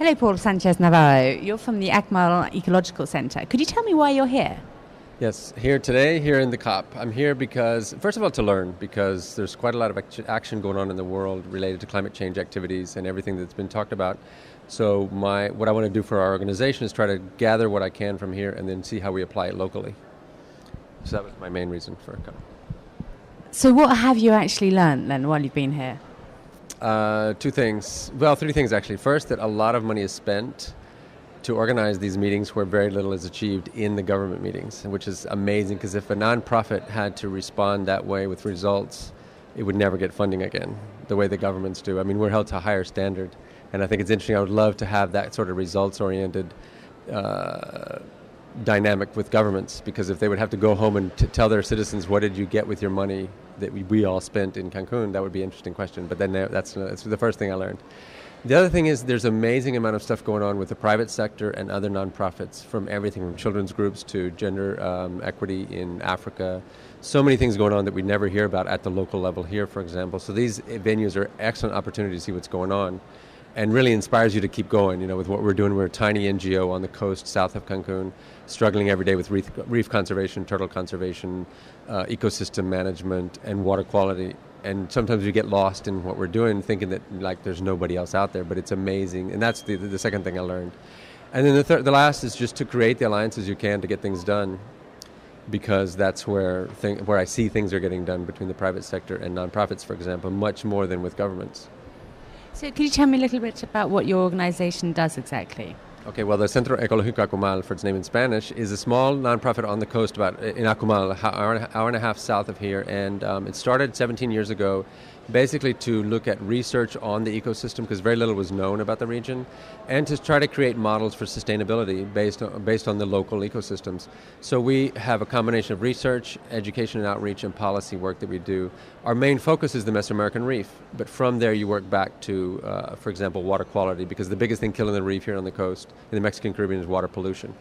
Hello, Paúl Sánchez-Navarro. You're from the Akmal Ecological Centre. Could you tell me why you're here? Yes, here today, here in the COP. I'm here because, first of all, to learn, because there's quite a lot of action going on in the world related to climate change activities and everything that's been talked about. So what I want to do for our organization is try to gather what I can from here and then see how we apply it locally. So that was my main reason for coming. So what have you actually learned then while you've been here? Two things. Well, three things actually. First, that a lot of money is spent to organize these meetings where very little is achieved in the government meetings, which is amazing because if a nonprofit had to respond that way with results, it would never get funding again, the way the governments do. I mean, we're held to a higher standard, and I think it's interesting. I would love to have that sort of results-oriented dynamic with governments, because if they would have to go home and tell their citizens, what did you get with your money that we all spent in Cancun, that would be an interesting question. But then that's the first thing I learned. The other thing is there's an amazing amount of stuff going on with the private sector and other nonprofits, from everything from children's groups to gender equity in Africa. So many things going on that we never hear about at the local level here, for example. So these venues are excellent opportunities to see what's going on and really inspires you to keep going. You know, with what we're doing, we're a tiny NGO on the coast south of Cancun, struggling every day with reef conservation, turtle conservation, ecosystem management, and water quality. And sometimes we get lost in what we're doing, thinking that like there's nobody else out there, but it's amazing. And that's the second thing I learned. And then the last is just to create the alliances you can to get things done, because that's where I see things are getting done between the private sector and nonprofits, for example, much more than with governments. So could you tell me a little bit about what your organization does exactly? Okay, well, the Centro Ecológico Akumal, for its name in Spanish, is a small nonprofit on the coast in Akumal, an hour and a half south of here, and it started 17 years ago, basically to look at research on the ecosystem, because very little was known about the region, and to try to create models for sustainability based on the local ecosystems. So we have a combination of research, education and outreach, and policy work that we do. Our main focus is the Mesoamerican reef, but from there you work back to, for example, water quality, because the biggest thing killing the reef here on the coast in the Mexican Caribbean is water pollution.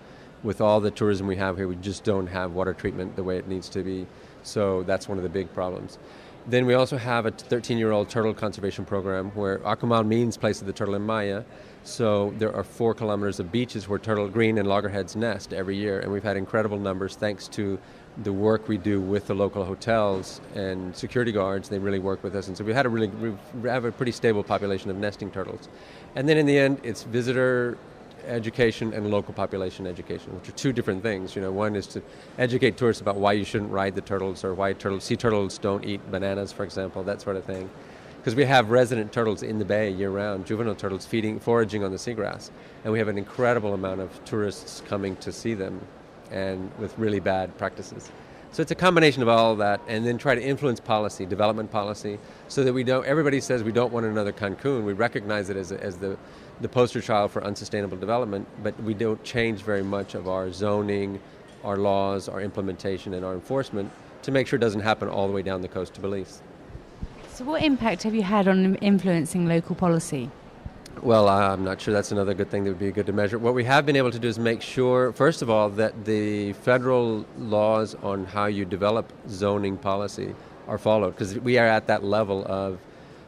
With all the tourism we have here, we just don't have water treatment the way it needs to be. So that's one of the big problems. Then we also have a 13-year-old turtle conservation program where Akumal means place of the turtle in Maya. So there are 4 kilometers of beaches where green and loggerheads nest every year. And we've had incredible numbers thanks to the work we do with the local hotels and security guards. They really work with us. And so we have a pretty stable population of nesting turtles. And then in the end, it's visitor education and local population education, which are two different things. You know, one is to educate tourists about why you shouldn't ride the turtles, or why sea turtles don't eat bananas, for example, that sort of thing. Because we have resident turtles in the bay year-round, juvenile turtles foraging on the seagrass, and we have an incredible amount of tourists coming to see them, and with really bad practices. So it's a combination of all of that, and then try to influence policy, development policy, so that everybody says we don't want another Cancun. We recognize it as the poster child for unsustainable development, but we don't change very much of our zoning, our laws, our implementation, and our enforcement to make sure it doesn't happen all the way down the coast to Belize. So what impact have you had on influencing local policy? Well, I'm not sure that's another good thing that would be good to measure. What we have been able to do is make sure, first of all, that the federal laws on how you develop zoning policy are followed, because we are at that level of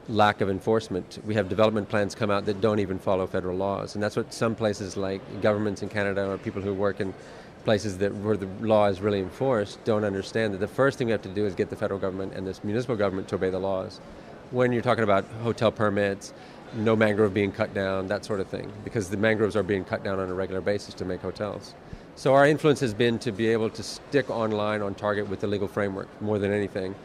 lack of enforcement. We have development plans come out that don't even follow federal laws, and that's what some places like governments in Canada or people who work in places where the law is really enforced don't understand that the first thing we have to do is get the federal government and this municipal government to obey the laws. When you're talking about hotel permits, no mangrove being cut down, that sort of thing, because the mangroves are being cut down on a regular basis to make hotels. So our influence has been to be able to stick online on target with the legal framework more than anything,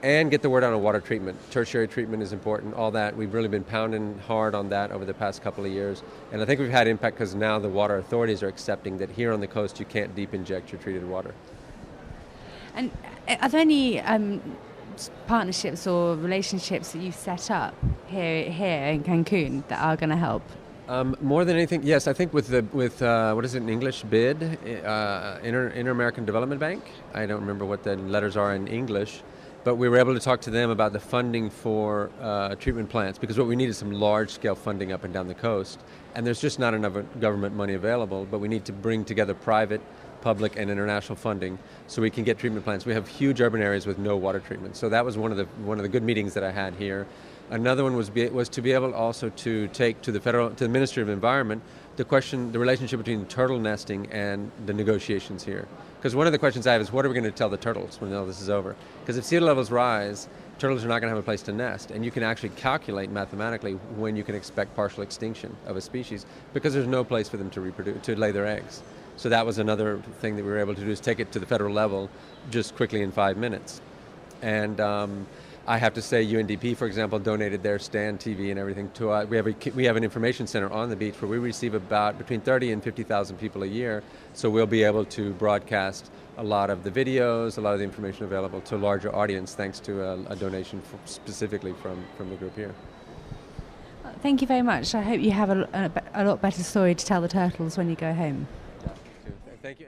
and get the word out on water treatment. Tertiary treatment is important, all that. We've really been pounding hard on that over the past couple of years, and I think we've had impact because now the water authorities are accepting that here on the coast you can't deep inject your treated water. And are there any partnerships or relationships that you've set up here in Cancun that are going to help? More than anything, yes. I think with what is it in English? BID, Inter-American Development Bank. I don't remember what the letters are in English, but we were able to talk to them about the funding for treatment plants, because what we need is some large-scale funding up and down the coast, and there's just not enough government money available. But we need to bring together private, public, and international funding so we can get treatment plants. We have huge urban areas with no water treatment, so that was one of the good meetings that I had here. Another one was to be able also to take to the Ministry of Environment the relationship between turtle nesting and the negotiations here. Because one of the questions I have is, what are we going to tell the turtles when all this is over? Because if sea levels rise, turtles are not going to have a place to nest, and you can actually calculate mathematically when you can expect partial extinction of a species, because there's no place for them to reproduce, to lay their eggs. So that was another thing that we were able to do, is take it to the federal level just quickly in 5 minutes. And I have to say, UNDP, for example, donated their stand TV and everything to us. We have an information center on the beach where we receive about between 30 and 50,000 people a year. So we'll be able to broadcast a lot of the videos, a lot of the information available to a larger audience, thanks to a donation specifically from the group here. Thank you very much. I hope you have a lot better story to tell the turtles when you go home. Thank you.